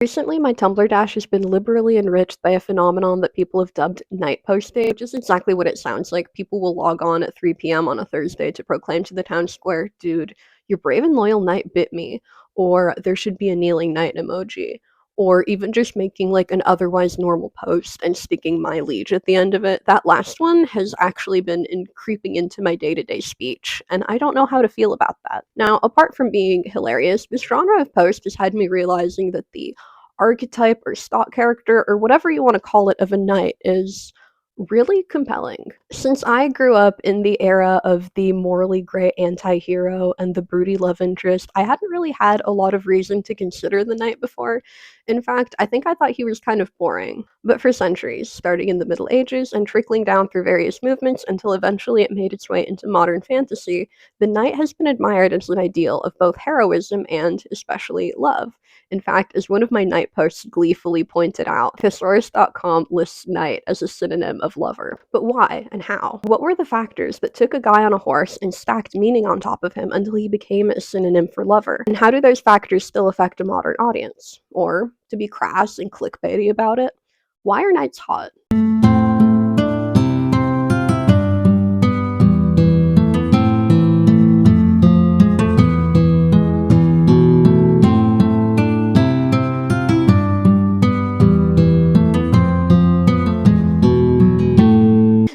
Recently, my Tumblr dash has been liberally enriched by a phenomenon that people have dubbed night postage, which is exactly what it sounds like. People will log on at 3 p.m. on a Thursday to proclaim to the town square, "Dude, your brave and loyal knight bit me," or "there should be a kneeling knight emoji," or even just making like an otherwise normal post and sticking "my liege" at the end of it. That last one has actually been creeping into my day-to-day speech, and I don't know how to feel about that. Now, apart from being hilarious, this genre of post has had me realizing that the archetype or stock character or whatever you want to call it of a knight is really compelling. Since I grew up in the era of the morally gray anti-hero and the broody love interest, I hadn't really had a lot of reason to consider the knight before. In fact, I think I thought he was kind of boring. But for centuries, starting in the Middle Ages and trickling down through various movements until eventually it made its way into modern fantasy, the knight has been admired as an ideal of both heroism and, especially, love. In fact, as one of my knight posts gleefully pointed out, thesaurus.com lists knight as a synonym of lover. But why and how? What were the factors that took a guy on a horse and stacked meaning on top of him until he became a synonym for lover? And how do those factors still affect a modern audience? Or, to be crass and clickbaity about it, why are knights hot?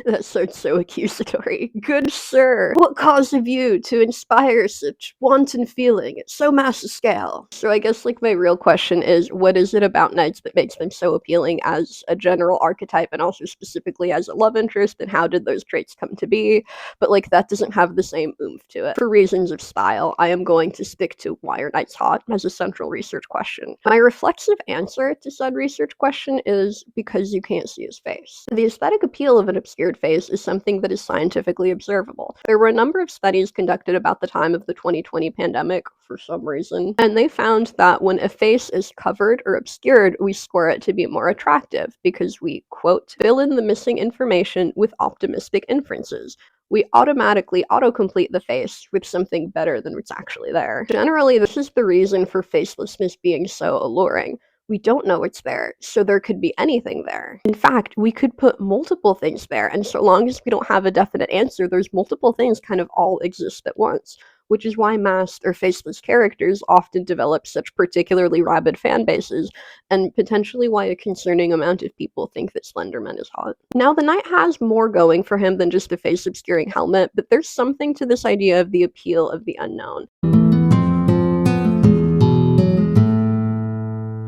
That sounds so accusatory. Good sir, what cause have you to inspire such wanton feeling at so mass a scale? So I guess like my real question is, what is it about knights that makes them so appealing as a general archetype and also specifically as a love interest, and how did those traits come to be? But like that doesn't have the same oomph to it. For reasons of style, I am going to stick to why are knights hot as a central research question. My reflexive answer to said research question is because you can't see his face. The aesthetic appeal of an obscured face is something that is scientifically observable. There were a number of studies conducted about the time of the 2020 pandemic, for some reason, and they found that when a face is covered or obscured, we score it to be more attractive because we, quote, fill in the missing information with optimistic inferences. We automatically autocomplete the face with something better than what's actually there. Generally, this is the reason for facelessness being so alluring. We don't know what's there, so there could be anything there. In fact, we could put multiple things there, and so long as we don't have a definite answer, those multiple things kind of all exist at once, which is why masked or faceless characters often develop such particularly rabid fan bases, and potentially why a concerning amount of people think that Slenderman is hot. Now, the knight has more going for him than just a face-obscuring helmet, but there's something to this idea of the appeal of the unknown.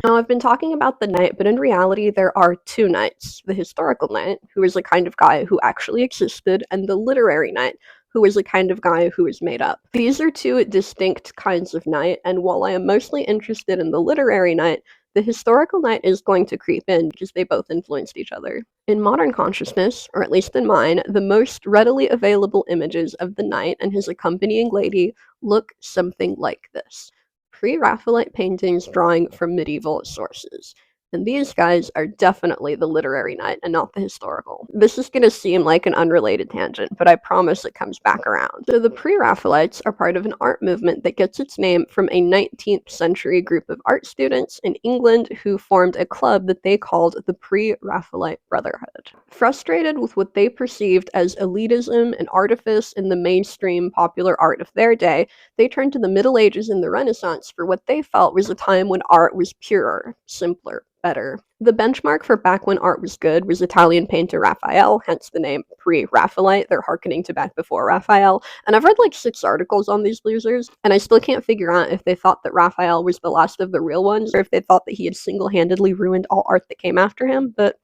Now, I've been talking about the knight, but in reality, there are two knights. The historical knight, who is a kind of guy who actually existed, and the literary knight, who is a kind of guy who is made up. These are two distinct kinds of knight, and while I am mostly interested in the literary knight, the historical knight is going to creep in because they both influenced each other. In modern consciousness, or at least in mine, the most readily available images of the knight and his accompanying lady look something like this. Pre-Raphaelite paintings drawing from medieval sources. And these guys are definitely the literary knight and not the historical. This is going to seem like an unrelated tangent, but I promise it comes back around. So the Pre-Raphaelites are part of an art movement that gets its name from a 19th century group of art students in England who formed a club that they called the Pre-Raphaelite Brotherhood. Frustrated with what they perceived as elitism and artifice in the mainstream popular art of their day, they turned to the Middle Ages and the Renaissance for what they felt was a time when art was purer, simpler, better. The benchmark for back when art was good was Italian painter Raphael, hence the name Pre-Raphaelite. They're harkening to back before Raphael. And I've read like 6 articles on these losers, and I still can't figure out if they thought that Raphael was the last of the real ones, or if they thought that he had single-handedly ruined all art that came after him, but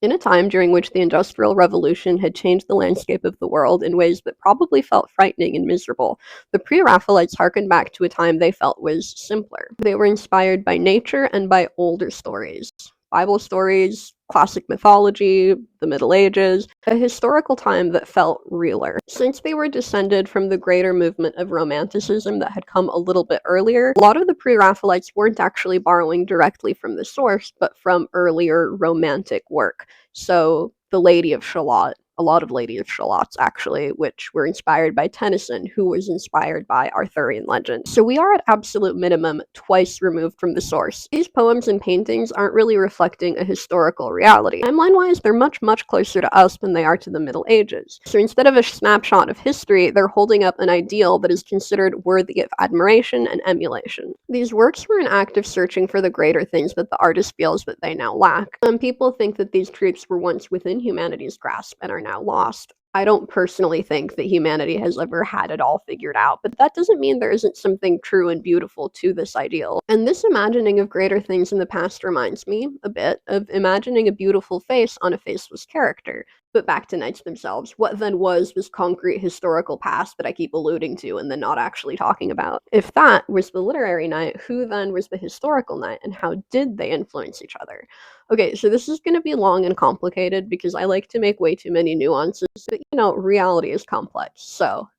in a time during which the Industrial Revolution had changed the landscape of the world in ways that probably felt frightening and miserable, the Pre-Raphaelites harkened back to a time they felt was simpler. They were inspired by nature and by older stories. Bible stories, classic mythology, the Middle Ages, a historical time that felt realer. Since they were descended from the greater movement of Romanticism that had come a little bit earlier, a lot of the Pre-Raphaelites weren't actually borrowing directly from the source, but from earlier Romantic work. So, The Lady of Shalott, a lot of Lady of Shalotts, actually, which were inspired by Tennyson, who was inspired by Arthurian legend. So we are at absolute minimum twice removed from the source. These poems and paintings aren't really reflecting a historical reality. Timeline-wise, they're much, much closer to us than they are to the Middle Ages. So instead of a snapshot of history, they're holding up an ideal that is considered worthy of admiration and emulation. These works were an act of searching for the greater things that the artist feels that they now lack. Some people think that these truths were once within humanity's grasp and are now lost. I don't personally think that humanity has ever had it all figured out, but that doesn't mean there isn't something true and beautiful to this ideal. And this imagining of greater things in the past reminds me a bit of imagining a beautiful face on a faceless character. But back to knights themselves, what then was this concrete historical past that I keep alluding to and then not actually talking about? If that was the literary knight, who then was the historical knight, and how did they influence each other? Okay, so this is going to be long and complicated because I like to make way too many nuances, but reality is complex. So,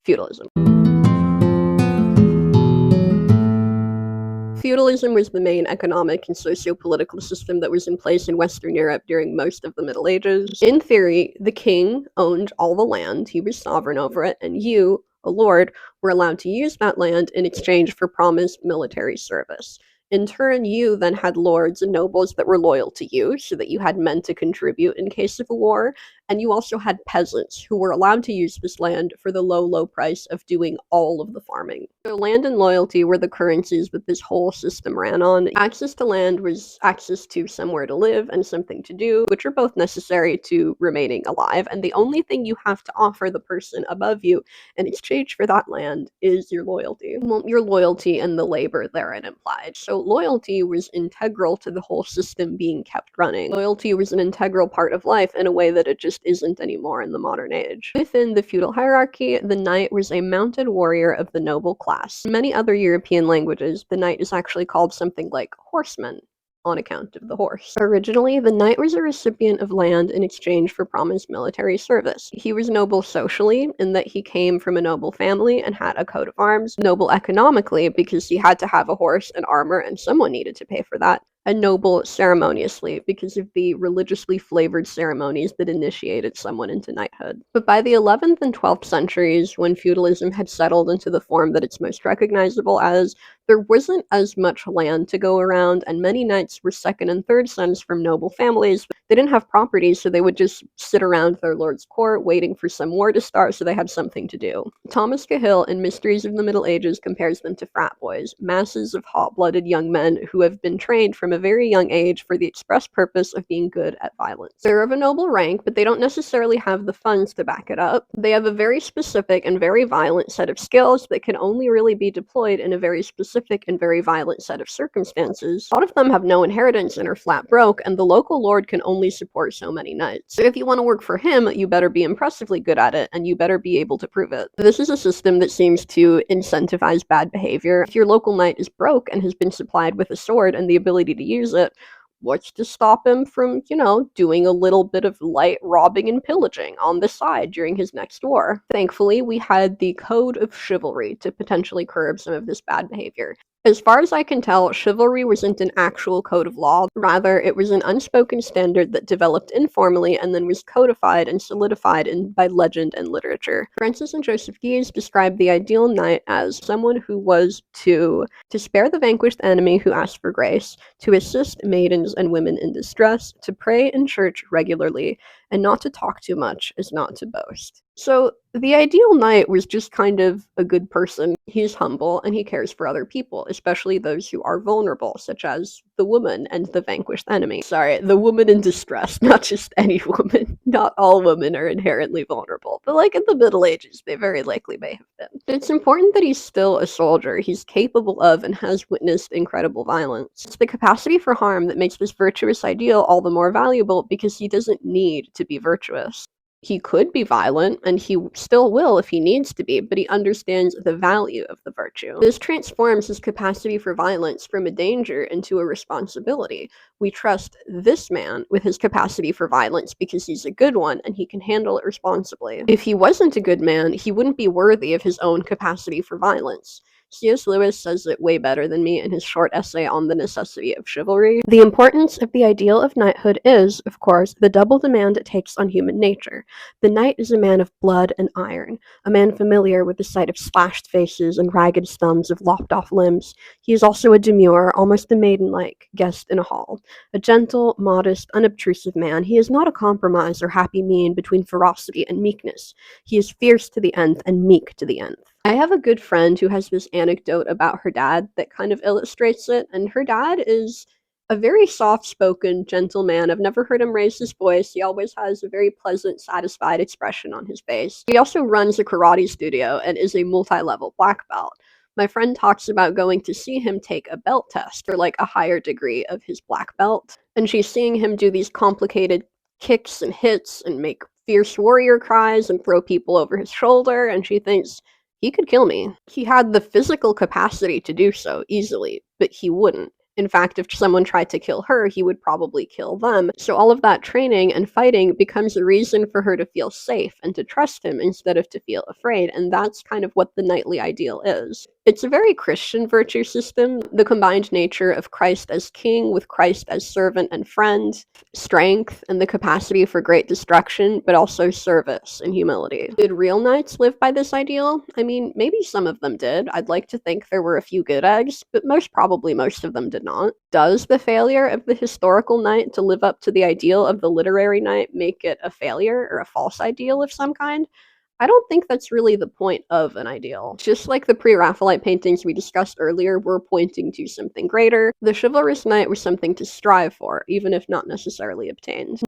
feudalism. Feudalism was the main economic and socio-political system that was in place in Western Europe during most of the Middle Ages. In theory, the king owned all the land, he was sovereign over it, and you, a lord, were allowed to use that land in exchange for promised military service. In turn, you then had lords and nobles that were loyal to you, so that you had men to contribute in case of a war, and you also had peasants who were allowed to use this land for the low, low price of doing all of the farming. So land and loyalty were the currencies that this whole system ran on. Access to land was access to somewhere to live and something to do, which are both necessary to remaining alive, and the only thing you have to offer the person above you in exchange for that land is your loyalty. Well, your loyalty and the labor therein implied. So loyalty was integral to the whole system being kept running. Loyalty was an integral part of life in a way that it just isn't anymore in the modern age. Within the feudal hierarchy, the knight was a mounted warrior of the noble class. In many other European languages, the knight is actually called something like horseman, on account of the horse. Originally, the knight was a recipient of land in exchange for promised military service. He was noble socially, in that he came from a noble family and had a coat of arms, noble economically, because he had to have a horse and armor and someone needed to pay for that, and noble ceremoniously, because of the religiously flavored ceremonies that initiated someone into knighthood. But by the 11th and 12th centuries, when feudalism had settled into the form that it's most recognizable as, there wasn't as much land to go around, and many knights were second and third sons from noble families. They didn't have property, so they would just sit around their lord's court waiting for some war to start so they had something to do. Thomas Cahill in Mysteries of the Middle Ages compares them to frat boys, masses of hot-blooded young men who have been trained from a very young age for the express purpose of being good at violence. They're of a noble rank, but they don't necessarily have the funds to back it up. They have a very specific and very violent set of skills that can only really be deployed in a very specific and very violent set of circumstances. A lot of them have no inheritance and are flat broke, and the local lord can only support so many knights. So if you want to work for him, you better be impressively good at it, and you better be able to prove it. This is a system that seems to incentivize bad behavior. If your local knight is broke and has been supplied with a sword and the ability to use it, what's to stop him from, doing a little bit of light robbing and pillaging on the side during his next war? Thankfully, we had the Code of Chivalry to potentially curb some of this bad behavior. As far as I can tell, chivalry wasn't an actual code of law. Rather, it was an unspoken standard that developed informally and then was codified and solidified by legend and literature. Frances and Joseph Gies described the ideal knight as someone who was to spare the vanquished enemy who asked for grace, to assist maidens and women in distress, to pray in church regularly, and not to talk too much as not to boast. So the ideal knight was just kind of a good person. He's humble and he cares for other people, especially those who are vulnerable, such as the woman and the vanquished enemy. Sorry, the woman in distress, not just any woman. Not all women are inherently vulnerable, but like in the Middle Ages, they very likely may have been. It's important that he's still a soldier. He's capable of and has witnessed incredible violence. It's the capacity for harm that makes this virtuous ideal all the more valuable because he doesn't need to be virtuous. He could be violent, and he still will if he needs to be, but he understands the value of the virtue. This transforms his capacity for violence from a danger into a responsibility. We trust this man with his capacity for violence because he's a good one and he can handle it responsibly. If he wasn't a good man, he wouldn't be worthy of his own capacity for violence. C.S. Lewis says it way better than me in his short essay on the necessity of chivalry. The importance of the ideal of knighthood is, of course, the double demand it takes on human nature. The knight is a man of blood and iron, a man familiar with the sight of slashed faces and ragged thumbs of lopped-off limbs. He is also a demure, almost a maiden-like, guest in a hall. A gentle, modest, unobtrusive man, he is not a compromise or happy mean between ferocity and meekness. He is fierce to the nth and meek to the nth. I have a good friend who has this anecdote about her dad that kind of illustrates it, and her dad is a very soft-spoken, gentle man. I've never heard him raise his voice. He always has a very pleasant, satisfied expression on his face. He also runs a karate studio and is a multi-level black belt. My friend talks about going to see him take a belt test for like a higher degree of his black belt, and she's seeing him do these complicated kicks and hits and make fierce warrior cries and throw people over his shoulder, and she thinks, he could kill me. He had the physical capacity to do so easily, but he wouldn't. In fact, if someone tried to kill her, he would probably kill them. So all of that training and fighting becomes a reason for her to feel safe and to trust him instead of to feel afraid, and that's kind of what the knightly ideal is. It's a very Christian virtue system, the combined nature of Christ as king with Christ as servant and friend, strength, and the capacity for great destruction, but also service and humility. Did real knights live by this ideal? I mean, maybe some of them did. I'd like to think there were a few good eggs, but most of them did not. Does the failure of the historical knight to live up to the ideal of the literary knight make it a failure or a false ideal of some kind? I don't think that's really the point of an ideal. Just like the pre-Raphaelite paintings we discussed earlier were pointing to something greater, the chivalrous knight was something to strive for, even if not necessarily obtained.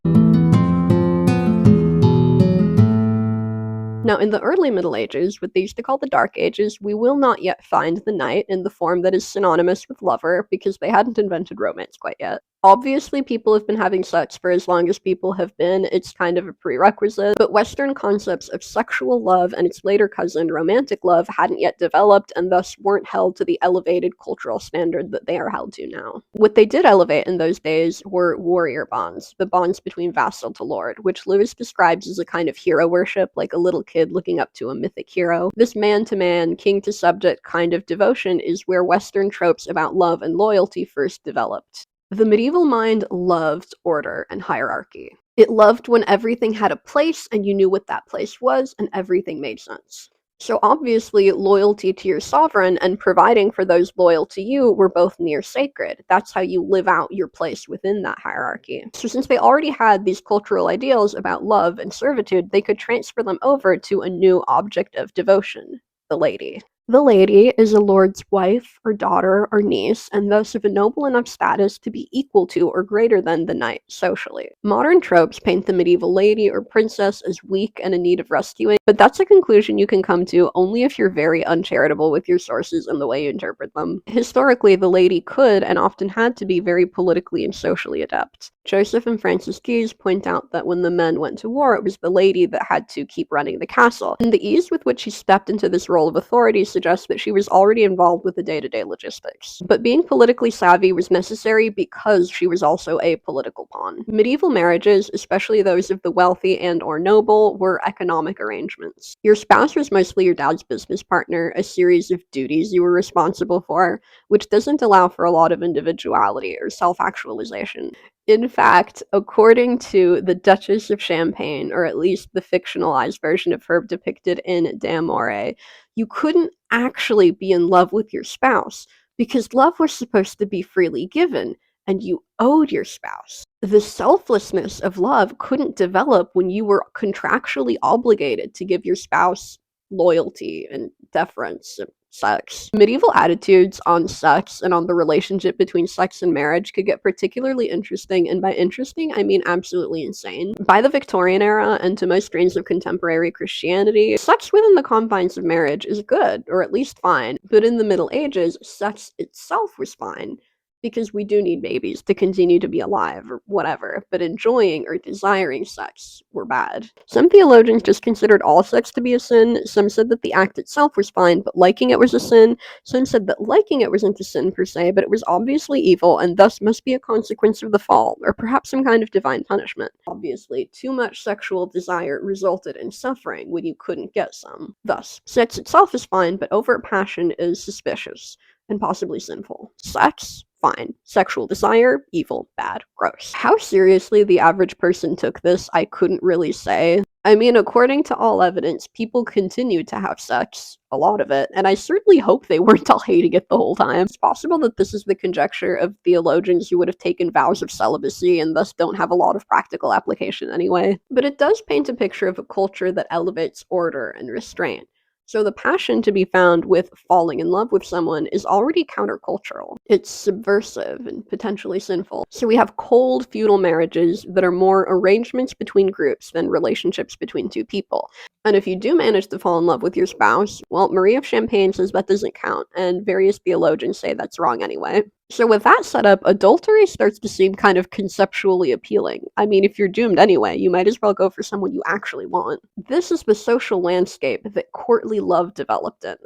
Now, in the early Middle Ages, what they used to call the Dark Ages, we will not yet find the knight in the form that is synonymous with lover, because they hadn't invented romance quite yet. Obviously, people have been having sex for as long as people have been, it's kind of a prerequisite, but Western concepts of sexual love and its later cousin, romantic love, hadn't yet developed and thus weren't held to the elevated cultural standard that they are held to now. What they did elevate in those days were warrior bonds, the bonds between vassal to lord, which Lewis describes as a kind of hero worship, like a little kid looking up to a mythic hero. This man-to-man, king-to-subject kind of devotion is where Western tropes about love and loyalty first developed. The medieval mind loved order and hierarchy. It loved when everything had a place and you knew what that place was and everything made sense. So obviously, loyalty to your sovereign and providing for those loyal to you were both near sacred. That's how you live out your place within that hierarchy. So since they already had these cultural ideals about love and servitude, they could transfer them over to a new object of devotion, the lady. The lady is a lord's wife or daughter or niece, and thus of a noble enough status to be equal to or greater than the knight socially. Modern tropes paint the medieval lady or princess as weak and in need of rescuing, but that's a conclusion you can come to only if you're very uncharitable with your sources and the way you interpret them. Historically, the lady could and often had to be very politically and socially adept. Joseph and Frances Gies point out that when the men went to war, it was the lady that had to keep running the castle, and the ease with which she stepped into this role of authority suggests that she was already involved with the day-to-day logistics. But being politically savvy was necessary because she was also a political pawn. Medieval marriages, especially those of the wealthy and or noble, were economic arrangements. Your spouse was mostly your dad's business partner, a series of duties you were responsible for, which doesn't allow for a lot of individuality or self-actualization. In fact, according to the Duchess of Champagne, or at least the fictionalized version of her depicted in D'Amore, you couldn't actually be in love with your spouse because love was supposed to be freely given and you owed your spouse. The selflessness of love couldn't develop when you were contractually obligated to give your spouse loyalty and deference and sex. Medieval attitudes on sex and on the relationship between sex and marriage could get particularly interesting, and by interesting, I mean absolutely insane. By the Victorian era, and to most strains of contemporary Christianity, sex within the confines of marriage is good, or at least fine, but in the Middle Ages, sex itself was fine. because we do need babies to continue to be alive or whatever, but enjoying or desiring sex were bad. Some theologians just considered all sex to be a sin. Some said that the act itself was fine, but liking it was a sin. Some said that liking it wasn't a sin per se, but it was obviously evil and thus must be a consequence of the fall, or perhaps some kind of divine punishment. Obviously, too much sexual desire resulted in suffering when you couldn't get some. Thus, sex itself is fine, but overt passion is suspicious and possibly sinful. Sex? Fine. Sexual desire? Evil, bad, gross. How seriously the average person took this, I couldn't really say. I mean, according to all evidence, people continued to have sex, a lot of it, and I certainly hope they weren't all hating it the whole time. It's possible that this is the conjecture of theologians who would have taken vows of celibacy and thus don't have a lot of practical application anyway. But it does paint a picture of a culture that elevates order and restraint. So the passion to be found with falling in love with someone is already countercultural. It's subversive and potentially sinful. So we have cold feudal marriages that are more arrangements between groups than relationships between two people. And if you do manage to fall in love with your spouse, well, Marie of Champagne says that doesn't count, and various theologians say that's wrong anyway. So with that setup, adultery starts to seem kind of conceptually appealing. I mean, if you're doomed anyway, you might as well go for someone you actually want. This is the social landscape that courtly love developed in,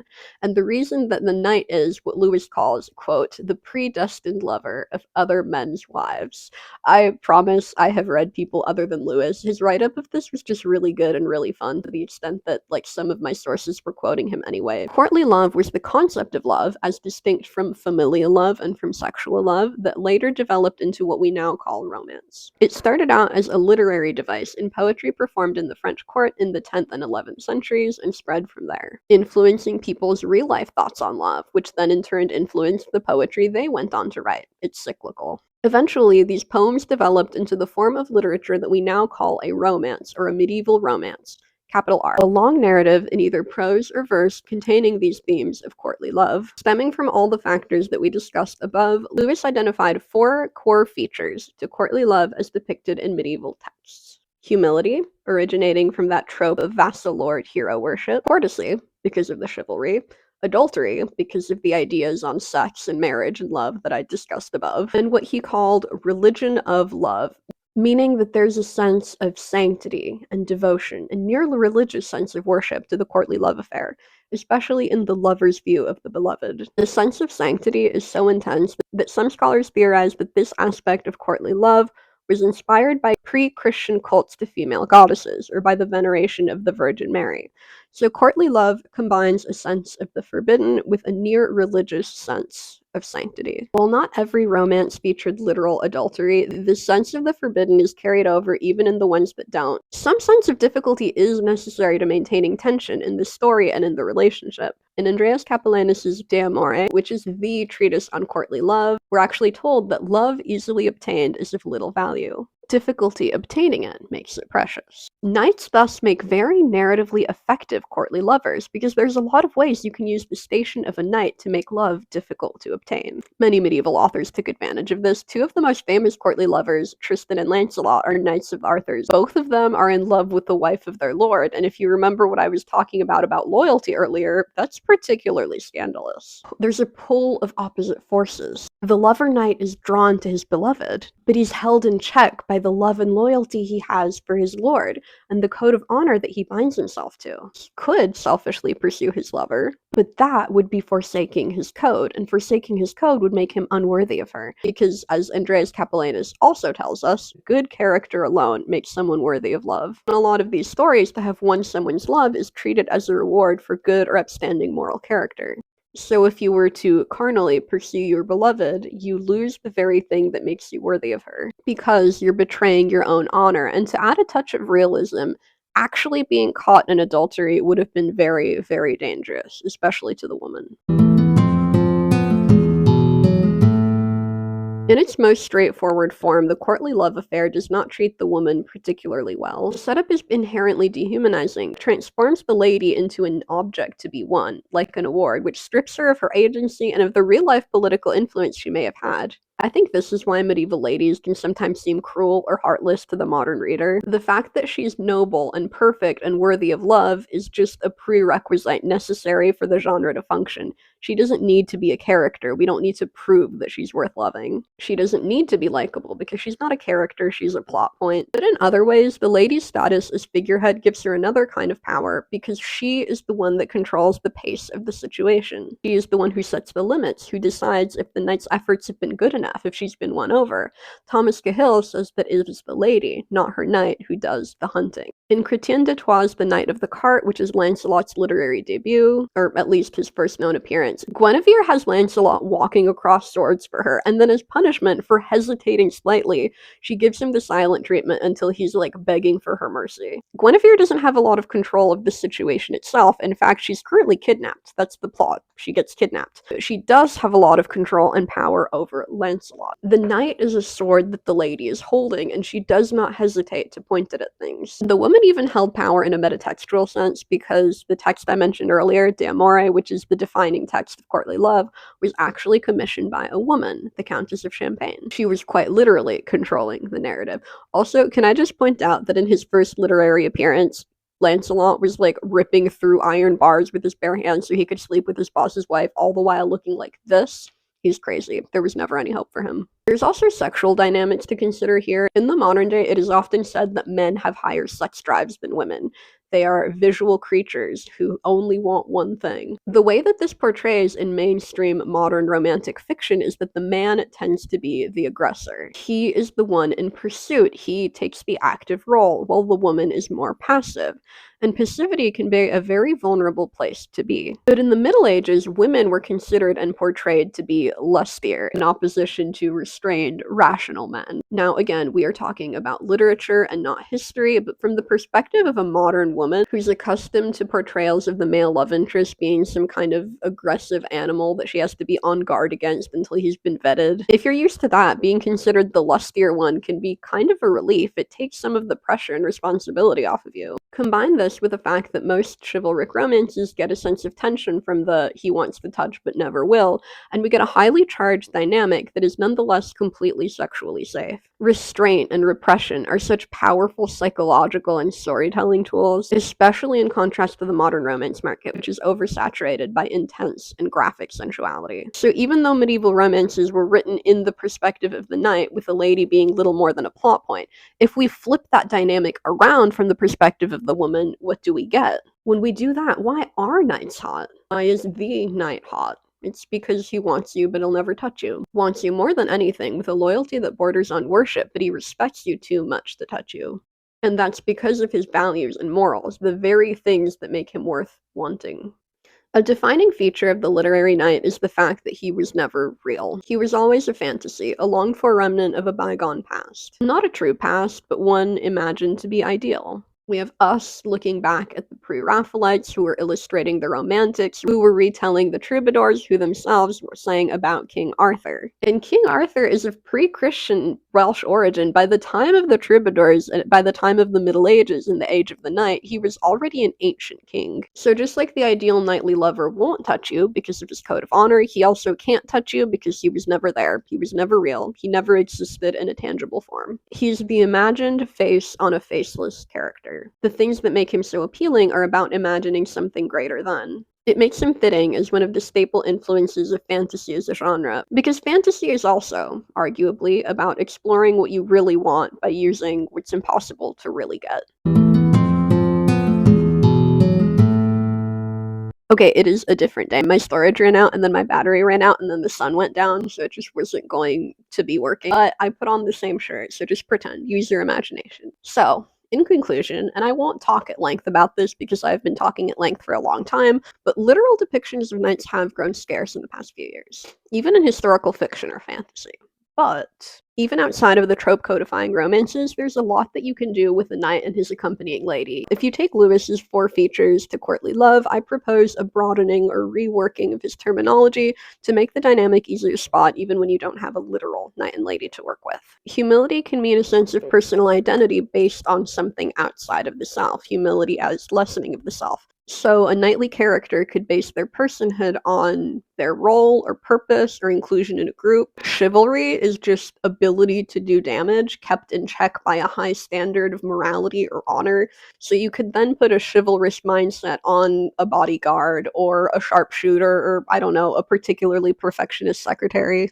and the reason that the knight is what Lewis calls, quote, the predestined lover of other men's wives. I promise I have read people other than Lewis. His write-up of this was just really good and really fun, to the extent that, like, some of my sources were quoting him anyway. Courtly love was the concept of love, as distinct from familial love and from sexual love, that later developed into what we now call romance. It started out as a literary device in poetry performed in the French court in the 10th and 11th centuries and spread from there, influencing people's real-life thoughts on love, which then in turn influenced the poetry they went on to write. It's cyclical. Eventually, these poems developed into the form of literature that we now call a romance, or a medieval romance. Capital R, a long narrative in either prose or verse containing these themes of courtly love. Stemming from all the factors that we discussed above, Lewis identified 4 core features to courtly love as depicted in medieval texts. Humility, originating from that trope of vassal-lord hero worship. Courtesy, because of the chivalry. Adultery, because of the ideas on sex and marriage and love that I discussed above. And what he called religion of love, meaning that there's a sense of sanctity and devotion, a nearly religious sense of worship to the courtly love affair, especially in the lover's view of the beloved. The sense of sanctity is so intense that some scholars theorize that this aspect of courtly love was inspired by pre-Christian cults to female goddesses, or by the veneration of the Virgin Mary. So courtly love combines a sense of the forbidden with a near-religious sense of sanctity. While not every romance featured literal adultery, the sense of the forbidden is carried over even in the ones that don't. Some sense of difficulty is necessary to maintaining tension in the story and in the relationship. In Andreas Capellanus' De Amore, which is the treatise on courtly love, we're actually told that love easily obtained is of little value. Difficulty obtaining it makes it precious. Knights thus make very narratively effective courtly lovers, because there's a lot of ways you can use the station of a knight to make love difficult to obtain. Many medieval authors took advantage of this. 2 of the most famous courtly lovers, Tristan and Lancelot, are knights of Arthur's. Both of them are in love with the wife of their lord, and if you remember what I was talking about loyalty earlier, that's particularly scandalous. There's a pull of opposite forces. The lover knight is drawn to his beloved, but he's held in check by the love and loyalty he has for his lord, and the code of honor that he binds himself to. He could selfishly pursue his lover, but that would be forsaking his code, and forsaking his code would make him unworthy of her, because, as Andreas Capellanus also tells us, good character alone makes someone worthy of love. In a lot of these stories, to have won someone's love is treated as a reward for good or upstanding moral character. So if you were to carnally pursue your beloved, you lose the very thing that makes you worthy of her, because you're betraying your own honor. And to add a touch of realism, actually being caught in adultery would have been very, very dangerous, especially to the woman. In its most straightforward form, the courtly love affair does not treat the woman particularly well. The setup is inherently dehumanizing, transforms the lady into an object to be won, like an award, which strips her of her agency and of the real-life political influence she may have had. I think this is why medieval ladies can sometimes seem cruel or heartless to the modern reader. The fact that she's noble and perfect and worthy of love is just a prerequisite necessary for the genre to function. She doesn't need to be a character. We don't need to prove that she's worth loving. She doesn't need to be likable because she's not a character, she's a plot point. But in other ways, the lady's status as figurehead gives her another kind of power because she is the one that controls the pace of the situation. She is the one who sets the limits, who decides if the knight's efforts have been good enough, if she's been won over. Thomas Cahill says that it is the lady, not her knight, who does the hunting. In Chrétien de Troyes' The Knight of the Cart, which is Lancelot's literary debut, or at least his first known appearance, Guinevere has Lancelot walking across swords for her, and then as punishment for hesitating slightly, she gives him the silent treatment until he's like begging for her mercy. Guinevere doesn't have a lot of control of the situation itself. In fact, she's currently kidnapped. That's the plot. She gets kidnapped. But she does have a lot of control and power over Lancelot. The knight is a sword that the lady is holding, and she does not hesitate to point it at things. The woman even held power in a metatextual sense because the text I mentioned earlier, De Amore, which is the defining text of courtly love, was actually commissioned by a woman, the Countess of Champagne. She was quite literally controlling the narrative. Also, can I just point out that in his first literary appearance, Lancelot was like ripping through iron bars with his bare hands so he could sleep with his boss's wife, all the while looking like this. He's crazy. There was never any hope for him. There's also sexual dynamics to consider here. In the modern day, it is often said that men have higher sex drives than women. They are visual creatures who only want one thing. The way that this portrays in mainstream modern romantic fiction is that the man tends to be the aggressor. He is the one in pursuit. He takes the active role, while the woman is more passive. And passivity can be a very vulnerable place to be. But in the Middle Ages, women were considered and portrayed to be lustier, in opposition to restrained, rational men. Now, again, we are talking about literature and not history, but from the perspective of a modern woman who's accustomed to portrayals of the male love interest being some kind of aggressive animal that she has to be on guard against until he's been vetted. If you're used to that, being considered the lustier one can be kind of a relief. It takes some of the pressure and responsibility off of you. Combine this with the fact that most chivalric romances get a sense of tension from the he wants to touch but never will, and we get a highly charged dynamic that is nonetheless completely sexually safe. Restraint and repression are such powerful psychological and storytelling tools, especially in contrast to the modern romance market, which is oversaturated by intense and graphic sensuality. So even though medieval romances were written in the perspective of the knight, with the lady being little more than a plot point, if we flip that dynamic around from the perspective of the woman, what do we get? When we do that, why are knights hot? Why is the knight hot? It's because he wants you, but he'll never touch you. Wants you more than anything, with a loyalty that borders on worship, but he respects you too much to touch you. And that's because of his values and morals, the very things that make him worth wanting. A defining feature of the literary knight is the fact that he was never real. He was always a fantasy, a longed-for remnant of a bygone past. Not a true past, but one imagined to be ideal. We have us looking back at the pre-Raphaelites who were illustrating the Romantics, who were retelling the Troubadours, who themselves were saying about King Arthur. And King Arthur is of pre-Christian Welsh origin. By the time of the Troubadours, and by the time of the Middle Ages and the Age of the Knight, he was already an ancient king. So just like the ideal knightly lover won't touch you because of his code of honor, he also can't touch you because he was never there. He was never real. He never existed in a tangible form. He's the imagined face on a faceless character. The things that make him so appealing are about imagining something greater than. It makes him fitting as one of the staple influences of fantasy as a genre, because fantasy is also, arguably, about exploring what you really want by using what's impossible to really get. Okay, it is a different day. My storage ran out, and then my battery ran out, and then the sun went down, so it just wasn't going to be working. But I put on the same shirt, so just pretend. Use your imagination. So, in conclusion, and I won't talk at length about this because I've been talking at length for a long time, but literal depictions of knights have grown scarce in the past few years, even in historical fiction or fantasy. But even outside of the trope codifying romances, there's a lot that you can do with the knight and his accompanying lady. If you take Lewis's 4 features to courtly love, I propose a broadening or reworking of his terminology to make the dynamic easier to spot even when you don't have a literal knight and lady to work with. Humility can mean a sense of personal identity based on something outside of the self, humility as lessening of the self. So a knightly character could base their personhood on their role or purpose or inclusion in a group. Chivalry is just ability to do damage, kept in check by a high standard of morality or honor. So you could then put a chivalrous mindset on a bodyguard or a sharpshooter or, I don't know, a particularly perfectionist secretary.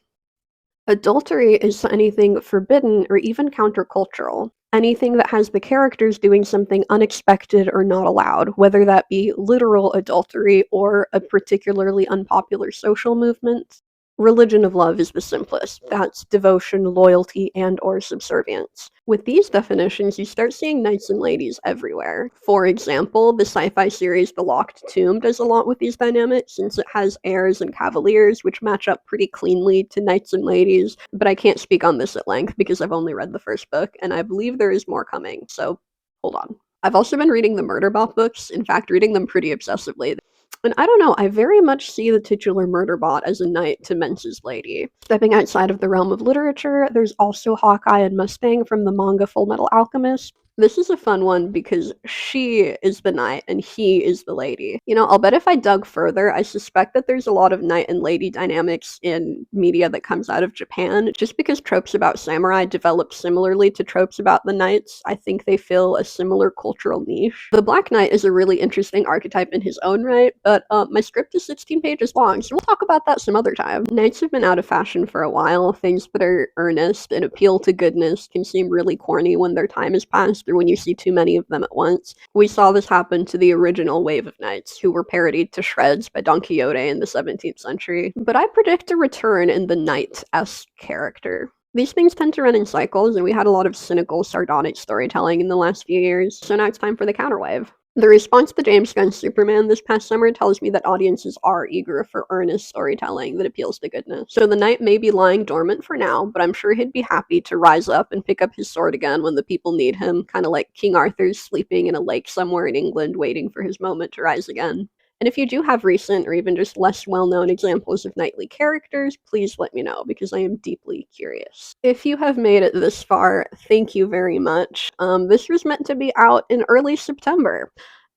Adultery is anything forbidden or even countercultural. Anything that has the characters doing something unexpected or not allowed, whether that be literal adultery or a particularly unpopular social movement. Religion of love is the simplest. That's devotion, loyalty, and/or subservience. With these definitions, you start seeing knights and ladies everywhere. For example, the sci-fi series The Locked Tomb does a lot with these dynamics, since it has heirs and cavaliers, which match up pretty cleanly to knights and ladies, but I can't speak on this at length because I've only read the first book, and I believe there is more coming, so hold on. I've also been reading the Murderbot books, in fact, reading them pretty obsessively. And I don't know, I very much see the titular Murderbot as a knight to Mensa's lady. Stepping outside of the realm of literature, there's also Hawkeye and Mustang from the manga Fullmetal Alchemist. This is a fun one because she is the knight and he is the lady. You know, I'll bet if I dug further, I suspect that there's a lot of knight and lady dynamics in media that comes out of Japan. Just because tropes about samurai develop similarly to tropes about the knights, I think they fill a similar cultural niche. The Black Knight is a really interesting archetype in his own right, but my script is 16 pages long, so we'll talk about that some other time. Knights have been out of fashion for a while. Things that are earnest and appeal to goodness can seem really corny when their time has passed or when you see too many of them at once. We saw this happen to the original wave of knights, who were parodied to shreds by Don Quixote in the 17th century. But I predict a return in the knight-esque character. These things tend to run in cycles, and we had a lot of cynical, sardonic storytelling in the last few years, so now it's time for the counterwave. The response to James Gunn's Superman this past summer tells me that audiences are eager for earnest storytelling that appeals to goodness. So the knight may be lying dormant for now, but I'm sure he'd be happy to rise up and pick up his sword again when the people need him, kind of like King Arthur's sleeping in a lake somewhere in England waiting for his moment to rise again. And if you do have recent or even just less well-known examples of knightly characters, please let me know because I am deeply curious. If you have made it this far, thank you very much. This was meant to be out in early September.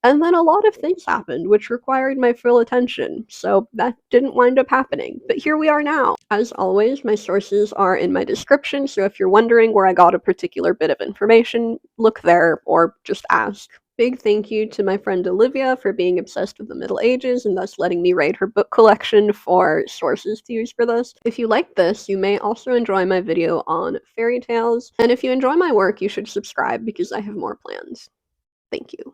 And then a lot of things happened which required my full attention, so that didn't wind up happening. But here we are now. As always, my sources are in my description, so if you're wondering where I got a particular bit of information, look there or just ask. Big thank you to my friend Olivia for being obsessed with the Middle Ages and thus letting me raid her book collection for sources to use for this. If you like this, you may also enjoy my video on fairy tales, and if you enjoy my work, you should subscribe because I have more plans. Thank you.